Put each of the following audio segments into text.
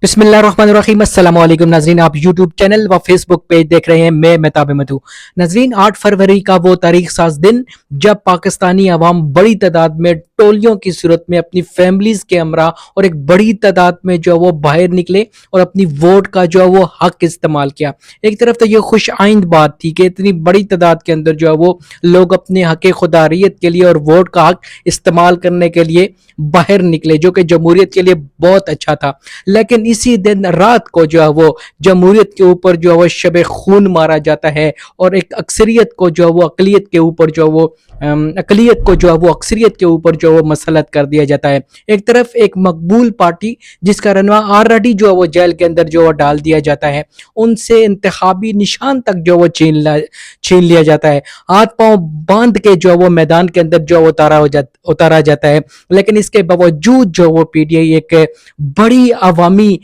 बिस्मिल्लाहिर्रहमानिर्रहीम। अस्सलाम वालेकुम नाजरीन, आप यूट्यूब चैनल व फेसबुक पेज देख रहे हैं। मैं मेहताब मधु। नाजरीन, 8 फरवरी का वो तारीख साज दिन जब पाकिस्तानी अवाम बड़ी तादाद में टोलियों की सूरत में अपनी फैमिलीज के हमरा और एक बड़ी तादाद में जो है वो बाहर निकले और अपनी वोट का जो है वो हक इस्तेमाल किया। एक तरफ तो ये खुश आइंद बात थी कि इतनी बड़ी तादाद के अंदर जो है वो लोग अपने हक खुदारियत के लिए और वोट का हक इस्तेमाल करने के लिए बाहर निकले, जो कि जमहूरियत के लिए बहुत अच्छा था। लेकिन इसी दिन रात को जो है वो जमहूरियत के ऊपर जो है वो शब खून मारा जाता है और एक अक्सरियत को जो है वो अकलियत के ऊपर जो है वो अकलियत को जो है वो अक्सरियत के ऊपर जो है वो मसलत कर दिया जाता है। एक तरफ एक मकबूल पार्टी जिसका रहनुमा ऑलरेडी जो है वो जेल के अंदर जो है डाल दिया जाता है, उनसे इंतखाबी निशान तक जो है वो छीन लिया जाता है। हाथ पांव बांध के जो है वो मैदान के अंदर जो है वो उतारा जाता है। लेकिन इसके बावजूद जो वो पीटीआई एक बड़ी अवामी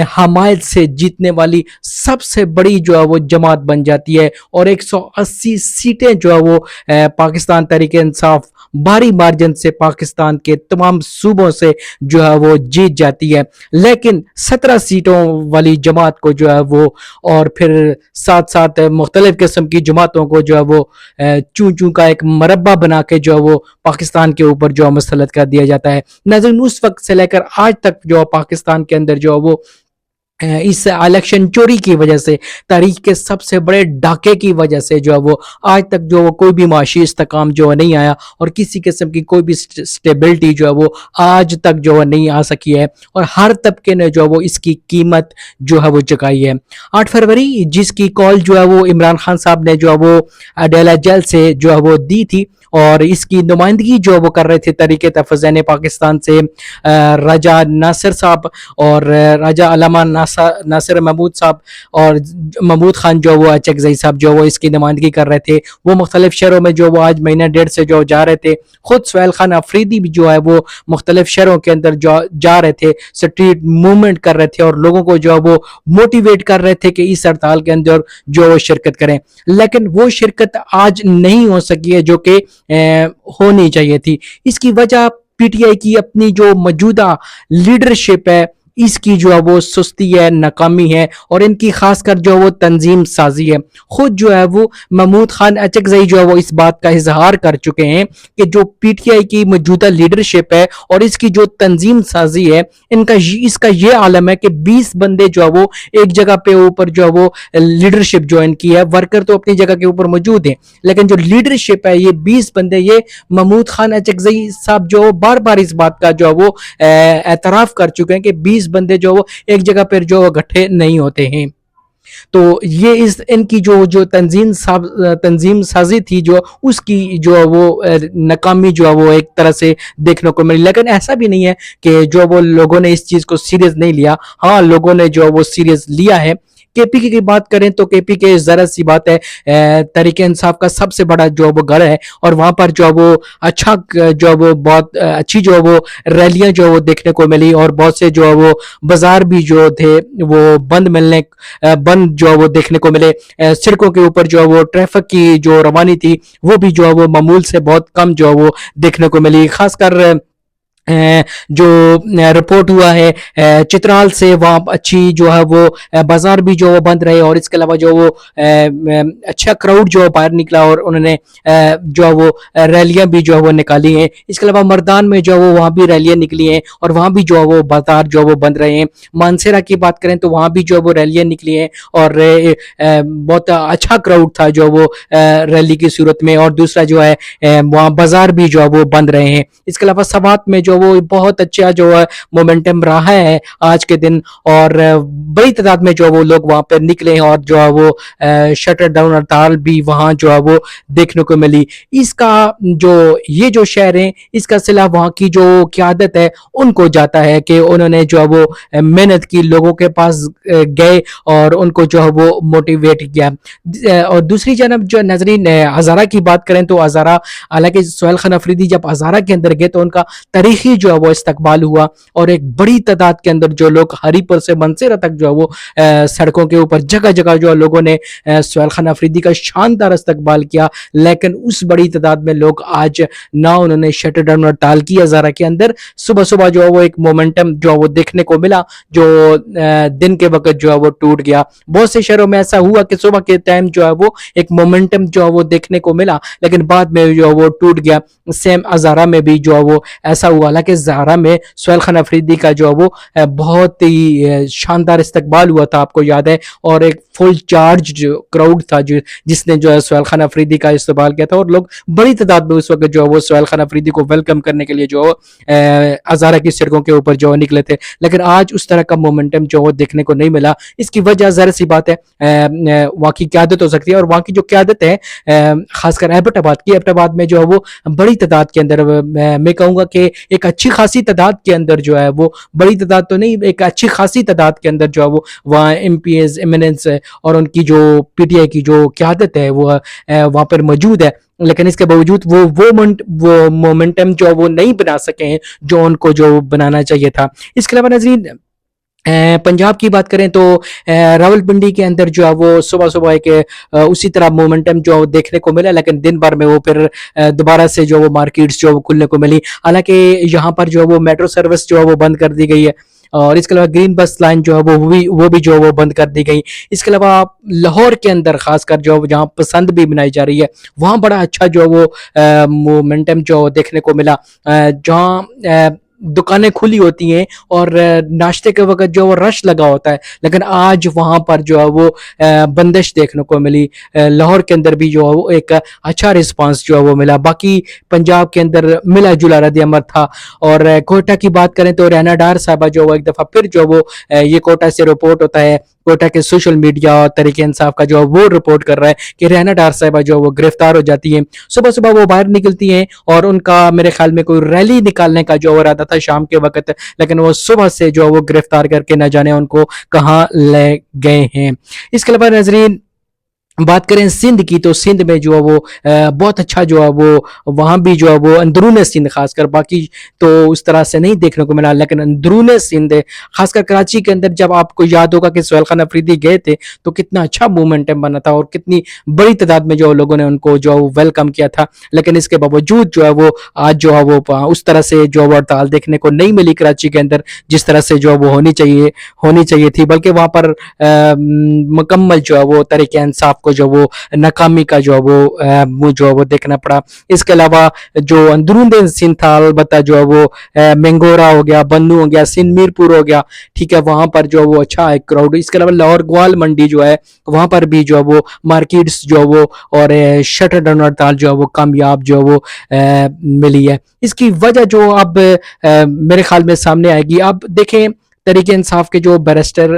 हमायत से जीतने वाली सबसे बड़ी जो है वो जमात बन जाती है और 180 सीटें जो है वो पाकिस्तान तहरीक इंसाफ भारी मार्जिन से पाकिस्तान के तमाम सूबों से जो है वो जीत जाती है। लेकिन 17 सीटों वाली जमात को जो है वो और फिर साथ साथ मुख्तलिफ किस्म की जमातों को जो है वो चूं चूं का एक मरबा बना के जो है वो पाकिस्तान के ऊपर जो है मुसल्लत कर दिया जाता है। नाज़रीन, उस वक्त से लेकर आज तक जो पाकिस्तान के अंदर जो है वो इस इलेक्शन चोरी की वजह से, तारीख के सबसे बड़े डाके की वजह से जो है वो आज तक जो वो कोई भी माशी इस्तेकाम जो है नहीं आया और किसी किस्म की कोई भी स्टेबिलिटी जो है वो आज तक जो है नहीं आ सकी है और हर तबके ने जो है वो इसकी कीमत जो है वो चुकाई है। 8 फरवरी जिसकी कॉल जो है वो इमरान खान साहब ने जो है वो अडेला जेल से जो है वो दी थी और इसकी नुमाइंदगी जो वो कर रहे थे तहरीक तहफ़्फ़ुज़ पाकिस्तान से राजा नासिर साहब और राजा अलामा नासिर महमूद साहब और महमूद खान जो वो अचकज़ई साहब जो वो इसकी नुमाइंदगी कर रहे थे। वो मुख्तलिफ शहरों में जो वो आज महीना डेढ़ से जो जा रहे थे। खुद सुहेल खान अफरीदी भी जो है वो मुख्तलिफ शहरों के अंदर जा रहे थे, स्ट्रीट मूवमेंट कर रहे थे और लोगों को जो है वो मोटिवेट कर रहे थे कि इस हड़ताल के अंदर जो वो शिरकत करें। लेकिन वो शिरकत आज नहीं हो सकी है जो कि होनी चाहिए थी। इसकी वजह पीटीआई की अपनी जो मौजूदा लीडरशिप है इसकी जो है वो सुस्ती है, नाकामी है और इनकी खासकर जो वो तंजीम साजी है। खुद जो है वो महमूद खान अचकज़ई जो है वो इस बात का इजहार कर चुके हैं कि जो पीटीआई की मौजूदा लीडरशिप है और इसकी जो तंजीम साजी है इसका ये आलम है कि 20 बंदे जो है वो एक जगह पे ऊपर जो है वो लीडरशिप ज्वाइन की है। वर्कर तो अपनी जगह के ऊपर मौजूद है लेकिन जो लीडरशिप है ये 20 बंदे, ये महमूद खान अचकज़ई साहब जो बार बार इस बात का जो है वो एतराफ कर चुके हैं कि 20 बंदे जो वो एक जगह पर जो इकट्ठे नहीं होते हैं। तो ये इनकी जो तंजीम साजी थी जो उसकी जो वो नाकामी जो है वो एक तरह से देखने को मिली। लेकिन ऐसा भी नहीं है कि जो वो लोगों ने इस चीज को सीरियस नहीं लिया। हाँ, लोगों ने जो वो सीरियस लिया है। केपी की बात करें तो केपी के जरा सी बात है, तहरीक इंसाफ का सबसे बड़ा जो वो घर है और वहां पर जो वो अच्छा जो वो बहुत अच्छी जो वो रैलियां जो वो देखने को मिली और बहुत से जो वो बाजार भी जो थे वो बंद जो वो देखने को मिले। सड़कों के ऊपर जो वो ट्रैफिक की जो रवानी थी वो भी जो वो मामूल से बहुत कम जो वो देखने को मिली। खासकर जो रिपोर्ट हुआ है चित्राल से, वहाँ अच्छी जो है वो बाजार भी जो वो बंद रहे और इसके अलावा जो वो अच्छा क्राउड जो बाहर निकला और उन्होंने जो वो रैलियां भी जो है वो निकाली हैं। इसके अलावा मर्दान में जो वो वहाँ भी रैलियां निकली हैं और वहाँ भी जो वो बाजार जो वो बंद रहे हैं। मानसेरा की बात करें तो वहाँ भी जो वो रैलियां निकली हैं और बहुत अच्छा क्राउड था जो वो रैली की सूरत में। और दूसरा जो है वहाँ बाजार भी जो है वो बंद रहे हैं। इसके अलावा सवात में जो वो बहुत अच्छा जो है मोमेंटम रहा है आज के दिन और बड़ी तादाद में जो वो लोग वहां पर निकले हैं और जो है वो शटर डाउन हड़ताल भी वहां जो है वो देखने को मिली। इसका ये जो शहर है इसका सिला वहां की जो क़यादत है उनको जाता है कि उन्होंने जो है वो मेहनत की, लोगों के पास गए और उनको जो है वो मोटिवेट किया। और दूसरी जानब जो नाज़रीन हज़ारा की बात करें तो हज़ारा, हालांकि सुहेल खान अफरीदी जब हज़ारा के अंदर गए तो उनका तारीखी ही जो है वो इस्तकबाल हुआ और एक बड़ी तादाद के अंदर जो लोग हरीपुर से मंसेरा तक जो है वो सड़कों के ऊपर जगह जगह जो है लोगों ने सुहेल खान अफरीदी का शानदार इस्तकबाल किया। लेकिन उस बड़ी तादाद में लोग आज ना उन्होंने शटर डाउन हड़ताल की हज़ारा के अंदर, सुबह सुबह जो है वो एक मोमेंटम जो है वो देखने को मिला जो दिन के वक्त जो है वो टूट गया। बहुत से शहरों में ऐसा हुआ कि सुबह के टाइम जो है वो एक मोमेंटम जो है वो देखने को मिला, लेकिन बाद में जो है वो टूट गया। सेम हज़ारा में भी जो है वो ऐसा हुआ, हालांकि हज़ारा में सुहेल खान अफरीदी का जो है वो बहुत ही शानदार इस्तकबाल हुआ था, आपको याद है, और एक फुल चार्ज जो क्राउड था जिसने जो है सुहेल खान अफरीदी का इस्तेमाल किया था, और लोग बड़ी तादाद में उस वक्त जो है वो सुहेल खान अफरीदी को वेलकम करने के लिए जो हज़ारा की सड़कों के ऊपर जो निकले थे। लेकिन आज उस तरह का मोमेंटम जो है देखने को नहीं मिला। इसकी वजह ज़ाहिर सी बात है वहाँ की क़यादत हो सकती है, और वहाँ की जो क़यादत है खासकर एबटाबाद में जो है वो बड़ी तादाद के अंदर, मैं कहूँगा कि एक अच्छी खासी तादाद के अंदर जो है वो, बड़ी तादाद तो नहीं, एक अच्छी खासी तादाद के अंदर जो है वो वहाँ MPs एमिनेंस और उनकी जो PTI की जो क़यादत है वो वहाँ पर मौजूद है। लेकिन इसके बावजूद वो मोमेंटम जो वो नहीं बना सके हैं जो उनको जो बनाना चाहिए था। इसके अलावा नाज़रीन पंजाब की बात करें तो रावलपिंडी के अंदर जो है वो सुबह सुबह एक उसी तरह मोमेंटम जो देखने को मिला, लेकिन दिन भर में वो फिर दोबारा से जो वो मार्केट्स जो वो खुलने को मिली। हालांकि यहाँ पर जो है वो मेट्रो सर्विस जो है वो बंद कर दी गई है, और इसके अलावा ग्रीन बस लाइन जो है वो भी जो है वो बंद कर दी गई। इसके अलावा लाहौर के अंदर खासकर जो जहाँ पसंद भी मनाई जा रही है वहाँ बड़ा अच्छा जो है वो मोमेंटम जो देखने को मिला, जहाँ दुकानें खुली होती हैं और नाश्ते के वक्त जो वो रश लगा होता है, लेकिन आज वहाँ पर जो है वो बंदिश देखने को मिली। लाहौर के अंदर भी जो है वो एक अच्छा रिस्पांस जो है वो मिला। बाकी पंजाब के अंदर मिला जुला रद्द अमल था। और कोटा की बात करें तो रैना डार साहबा जो वो एक दफ़ा फिर जो वो ये कोटा से रिपोर्ट होता है, कोटा के सोशल मीडिया और तरीके इंसाफ का जो वो रिपोर्ट कर रहा है कि रैना डार साहिबा जो वो गिरफ्तार हो जाती हैं। सुबह सुबह वो बाहर निकलती हैं और उनका मेरे ख्याल में कोई रैली निकालने का जो इरादा था शाम के वक्त, लेकिन वो सुबह से जो वो गिरफ्तार करके न जाने उनको कहाँ ले गए हैं। इसके अलावा नाज़रीन बात करें सिंध की तो सिंध में जो है वो बहुत अच्छा जो है वो वहाँ भी जो है वो अंदरून सिंध खासकर, बाकी तो उस तरह से नहीं देखने को मिला, लेकिन अंदरून सिंध खासकर कराची के अंदर जब आपको याद होगा कि सुहेल खान अफरीदी गए थे तो कितना अच्छा मोमेंटम बना था और कितनी बड़ी तादाद में जो लोगों ने उनको जो वेलकम किया था। लेकिन इसके बावजूद जो है वो आज जो है वो उस तरह से जो हड़ताल देखने को नहीं मिली कराची के अंदर जिस तरह से जो वो होनी चाहिए थी, बल्कि वहाँ पर मुकम्मल जो है वो तरीके इंसाफ जो वो नाकामी का जो है वो देखना पड़ा। इसके अलावा जो अंदरून सिंध था अलबत्ता जो है वो मेंगोरा हो गया, बन्नू हो गया, सिंध मीरपुर हो गया, ठीक है, वहां पर जो वो अच्छा है क्राउड। इसके अलावा लाहौर ग्वाल मंडी जो है वहां पर भी जो है वो मार्केट्स जो है वो और शटर डाउन हड़ताल जो है वो कामयाब जो है वो मिली है। इसकी वजह जो अब मेरे ख्याल में सामने आएगी। अब देखें तरीके इंसाफ के जो बैरिस्टर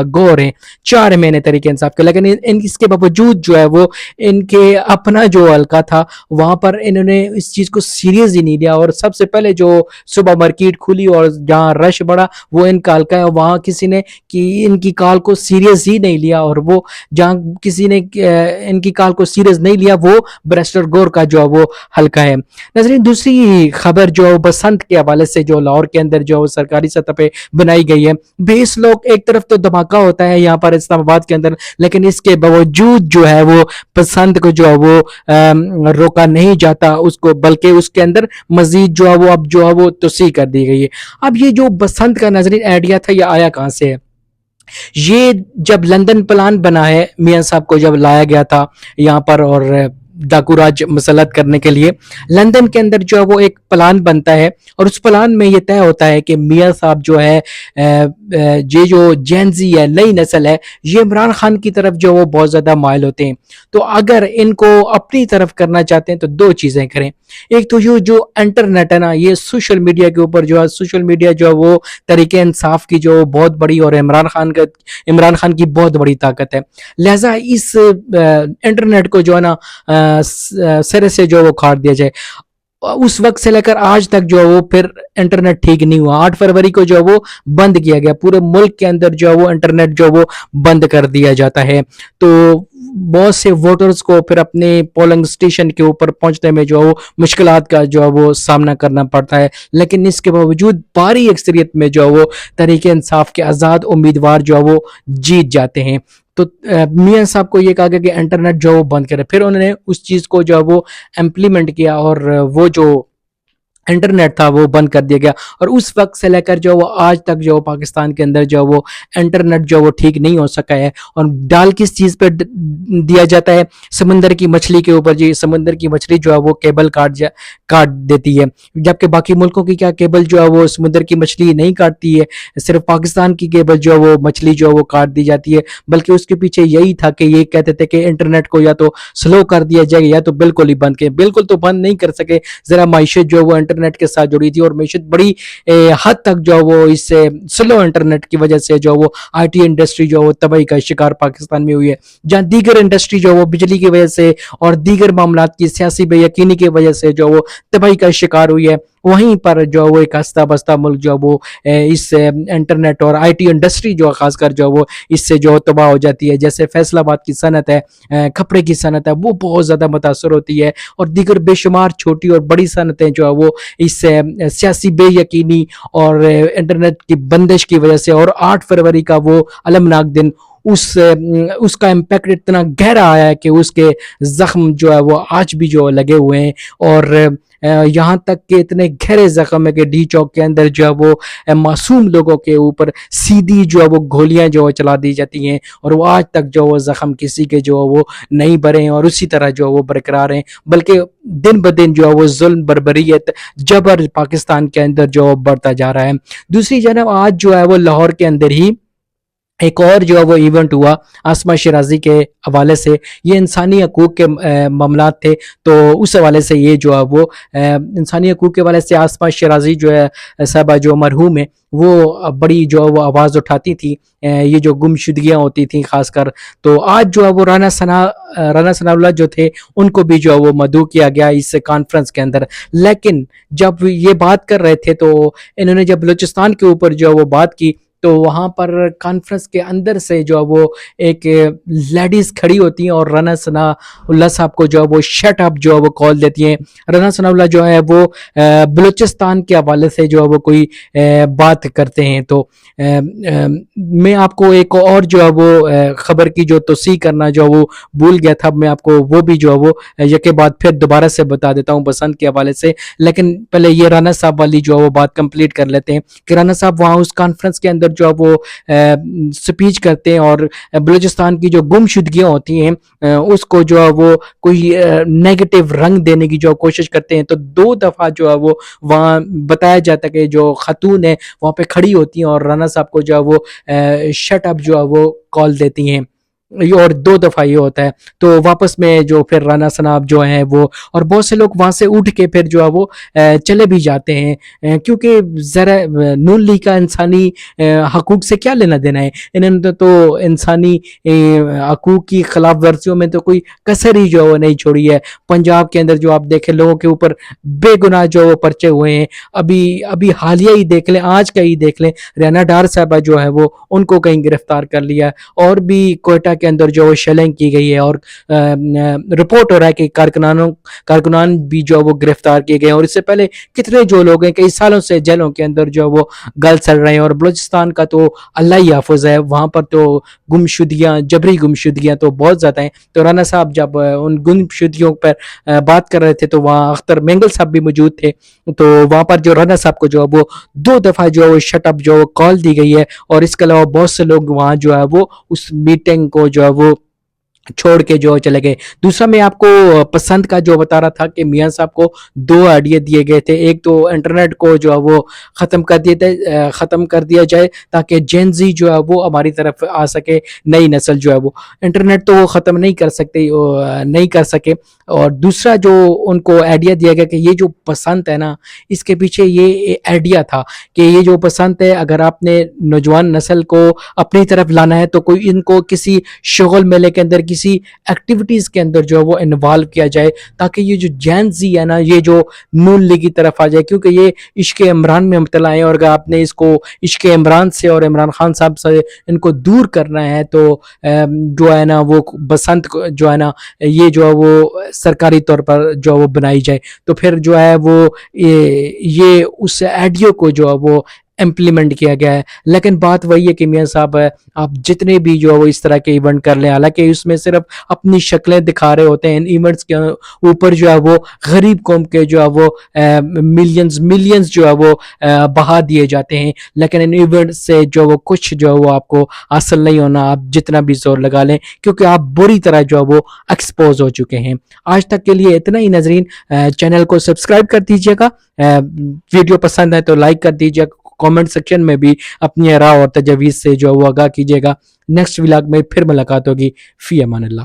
गौर हैं 4 महीने तरीके इंसाफ के, लेकिन इसके बावजूद जो है वो इनके अपना जो हल्का था वहां पर इन्होंने इस चीज को सीरियस ही नहीं लिया। और सबसे पहले जो सुबह मार्केट खुली और जहां रश बढ़ा वो इनका हल्का है, वहां किसी ने इनकी कॉल को सीरियस ही नहीं लिया, और वो जहां किसी ने इनकी कॉल को सीरियस नहीं लिया वो बैरिस्टर गौर का जो है वो हल्का है। नजरीन दूसरी खबर जो बसंत के हवाले से जो लाहौर के अंदर जो सरकारी सतह पे बनाई गई है, 20 लोग, एक तरफ तो धमाका होता है यहाँ पर इस्लामाबाद के अंदर, लेकिन इसके बावजूद जो है वो पसंद को जो है वो रोका नहीं जाता उसको, बल्कि उसके अंदर मजीद जो है वो अब जो है वो तोसी कर दी गई है। अब ये जो बसंत का नजरीन आइडिया था ये आया कहाँ से है? ये जब लंदन प्लान बना है, मियां साहब को जब लाया गया था यहाँ पर और डाकूराज मसलत करने के लिए, लंदन के अंदर जो है वो एक प्लान बनता है और उस प्लान में ये तय होता है कि मियां साहब जो है ये जो जेनजी है, नई नस्ल है, ये इमरान खान की तरफ जो वो बहुत ज़्यादा माइल होते हैं। तो अगर इनको अपनी तरफ करना चाहते हैं तो 2 चीज़ें करें। एक तो ये जो इंटरनेट है ना, ये सोशल मीडिया के ऊपर जो है, सोशल मीडिया जो है वो तरीके इंसाफ की जो बहुत बड़ी और इमरान खान की बहुत बड़ी ताकत है। लिहाजा इस इंटरनेट को जो है ना सिरे से जो वो खाट दिया जाए। उस वक्त से लेकर आज तक जो है वो फिर इंटरनेट ठीक नहीं हुआ। 8 फरवरी को जो है वो बंद किया गया, पूरे मुल्क के अंदर जो है वो इंटरनेट जो है वो बंद कर दिया जाता है। तो बहुत से वोटर्स को फिर अपने पोलिंग स्टेशन के ऊपर पहुंचने में जो है वो मुश्किलात का जो है वो सामना करना पड़ता है, लेकिन इसके बावजूद भारी अक्सरियत में जो है वो तहरीक इंसाफ के आज़ाद उम्मीदवार जो है वो जीत जाते हैं। तो मियां साहब को ये कहा गया कि इंटरनेट जो है वो बंद करें, फिर उन्होंने उस चीज़ को जो है वो इम्प्लीमेंट किया और वो जो इंटरनेट था वो बंद कर दिया गया। और उस वक्त से लेकर जो वो आज तक जो पाकिस्तान के अंदर जो वो इंटरनेट जो वो ठीक नहीं हो सका है। और डाल किस चीज़ पे दिया जाता है, समंदर की मछली के ऊपर। जी, समंदर की मछली जो है वो केबल काट देती है, जबकि बाकी मुल्कों की क्या केबल जो है वो समुद्र की मछली नहीं काटती है, सिर्फ पाकिस्तान की केबल जो है वो मछली जो है वो काट दी जाती है। बल्कि उसके पीछे यही था कि ये कहते थे कि इंटरनेट को या तो स्लो कर दिया जाए या तो बिल्कुल ही बंद किया। बिल्कुल तो बंद नहीं कर सके, ज़रा माइशत जो है वो इंटरनेट के साथ जुड़ी थी और माइशत बड़ी हद तक जो वो इससे स्लो इंटरनेट की वजह से जो वो आईटी इंडस्ट्री जो वो तबाही का शिकार पाकिस्तान में हुई है। जहाँ दीगर इंडस्ट्री जो वो बिजली की वजह से और दीगर मामलात की सियासी बेयकीनी की वजह से जो वो तबाही का शिकार हुई है, वहीं पर जो वो एक हस्ता बस्ता मुल्क जो वो इस इंटरनेट और आईटी इंडस्ट्री जो खासकर जो वो इससे जो तबाह हो जाती है। जैसे फैसलाबाद की सनत है, कपड़े की सनत है, वो बहुत ज़्यादा मुतासर होती है। और दीगर बेशुमार छोटी और बड़ी सनतें जो है वो इस सियासी बेयकीनी और इंटरनेट की बंदिश की वजह से, और 8 फरवरी का वो अलमनाक दिन, उसका इम्पैक्ट इतना गहरा आया है कि उसके जख्म जो है वो आज भी जो लगे हुए हैं। और यहाँ तक कि इतने गहरे जख्म है कि डी चौक के अंदर जो है वो मासूम लोगों के ऊपर सीधी जो है वो गोलियां जो है चला दी जाती हैं, और वो आज तक जो वो जख्म किसी के जो है वो नहीं भरे हैं और उसी तरह जो है वो बरकरार हैं। बल्कि दिन ब दिन जो है वो जुल्म, बर्बरियत, जबर पाकिस्तान के अंदर जो बढ़ता जा रहा है। दूसरी जानब आज जो है वो लाहौर के अंदर ही एक और जो है वो इवेंट हुआ आसमा शिराजी के हवाले से। ये इंसानी हकूक़ के मामलात थे, तो उस हवाले से ये जो है वो इंसानी हकूक़ के हवाले से आसमा शिराजी जो है साहबा जो मरहूम है, वो बड़ी जो है वो आवाज़ उठाती थी ये जो गुमशुदगियाँ होती थी खासकर। तो आज जो है वो राना सनाउल्लाह जो थे, उनको भी जो है वो मदऊ किया गया इस कॉन्फ्रेंस के अंदर। लेकिन जब ये बात कर रहे थे तो इन्होंने जब बलूचिस्तान के ऊपर जो है वो बात की, तो वहाँ पर कॉन्फ्रेंस के अंदर से जो है वो एक लेडीज़ खड़ी होती हैं और राना सनाउल्लाह साहब को जो है वो शट अप जो है वो कॉल देती हैं। राना सनाउल्लाह जो है वो बलूचिस्तान के हवाले से जो है वो कोई बात करते हैं। तो मैं आपको एक और जो है वो ख़बर की जो तौसीह करना जो है वो भूल गया था, मैं आपको वो भी जो है वो यके बाद फिर दोबारा से बता देता हूँ बसंत के हवाले से। लेकिन पहले ये राना साहब वाली जो है वो बात कंप्लीट कर लेते हैं कि राना साहब वहाँ उस कॉन्फ्रेंस के अंदर जो है वो स्पीच करते हैं और बलूचिस्तान की जो गुमशुदगियाँ होती हैं उसको जो है वो कोई नेगेटिव रंग देने की जो कोशिश करते हैं। तो 2 दफ़ा जो है वो वहाँ बताया जाता है कि जो खातून है वहाँ पे खड़ी होती हैं और राना साहब को जो है वो शट अप जो है वो कॉल देती हैं। और 2 दफ़ा ये होता है। तो वापस में जो फिर राना सनाब जो हैं वो, और बहुत से लोग वहाँ से उठ के फिर जो है वो चले भी जाते हैं, क्योंकि ज़रा नून लीग का इंसानी हकूक़ से क्या लेना देना है। इन्होंने तो इंसानी हकूक़ की खिलाफ वर्जियों में तो कोई कसर ही जो है वो नहीं छोड़ी है। पंजाब के अंदर जो आप देखें लोगों के ऊपर बेगुनाह जो वो पर्चे हुए हैं। अभी हालिया ही देख लें, आज का ही देख लें, रैना डार साहबा जो है वो उनको कहीं गिरफ्तार कर लिया, और भी कोयटा के अंदर जो शेलिंग की गई है, और रिपोर्ट हो रहा है कि कारकुनान भी जो वो गिरफ्तार किए गए हैं। और इससे पहले कितने जो लोग हैं कई सालों से जेलों के अंदर जो वो गल चल रहे हैं। और बलूचिस्तान का तो अल्लाह ही हाफिज है, वहाँ पर तो गुमशुदगियाँ, जबरी गुमशुदगियाँ तो बहुत ज़्यादा हैं। तो राना साहब जब उन गुमशुदगियों पर बात कर रहे थे तो वहाँ अख्तर मेंगल साहब भी मौजूद थे। तो वहाँ पर जो राना साहब को जो है वो 2 दफ़ा जो है शटअप जो कॉल दी गई है, और इसके अलावा बहुत से लोग वहाँ जो है वो उस मीटिंग को जो है वो छोड़ के जो चले गए। दूसरा मैं आपको पसंद का जो बता रहा था कि मियां साहब को 2 आइडिया दिए गए थे। एक तो इंटरनेट को जो है वो ख़त्म कर दिया जाए ताकि जेन ज़ी जो है वो हमारी तरफ आ सके, नई नस्ल जो है वो। इंटरनेट तो वो ख़त्म नहीं कर सके। और दूसरा जो उनको आइडिया दिया गया कि ये जो पसंद है ना, इसके पीछे ये आइडिया था कि ये जो पसंद है, अगर आपने नौजवान नस्ल को अपनी तरफ लाना है तो कोई इनको किसी शगल मेले के अंदर کسی ایکٹیویٹیز کے اندر جو ہے وہ انوالو کیا جائے، تاکہ یہ جو جین زی ہے نا یہ جو نون لیگ کی طرف آ جائے، کیونکہ یہ عشق عمران میں مبتلا ہیں، اور اگر آپ نے اس کو عشق عمران سے اور عمران خان صاحب سے ان کو دور کرنا ہے تو جو ہے نا وہ بسنت جو ہے نا یہ جو ہے وہ سرکاری طور پر جو ہے وہ بنائی جائے، تو پھر جو ہے وہ یہ اس ایڈیو کو جو ہے وہ امپلیمنٹ کیا گیا ہے۔ لیکن بات وہی ہے کہ میاں صاحب آپ جتنے بھی جو ہے وہ اس طرح کے ایونٹ کر لیں، حالانکہ اس میں صرف اپنی شکلیں دکھا رہے ہوتے ہیں، ان ایونٹس کے اوپر جو ہے وہ غریب قوم کے جو ہے وہ ملینز جو ہے وہ بہا دیے جاتے ہیں، لیکن ان ایونٹ سے جو وہ کچھ جو ہے وہ آپ کو حاصل نہیں ہونا، آپ جتنا بھی زور لگا لیں، کیونکہ آپ بری طرح جو ہے وہ ایکسپوز ہو چکے ہیں۔ آج تک کے لیے اتنا ہی ناظرین، چینل کو سبسکرائب کر دیجیے گا، ویڈیو پسند ہے تو لائک کر دیجیے گا، کامنٹ سیکشن میں بھی اپنی آراء اور تجاویز سے جو ہے وہ آگاہ کیجیے گا۔ نیکسٹ ولاگ میں پھر ملاقات ہوگی۔ فی امان اللہ۔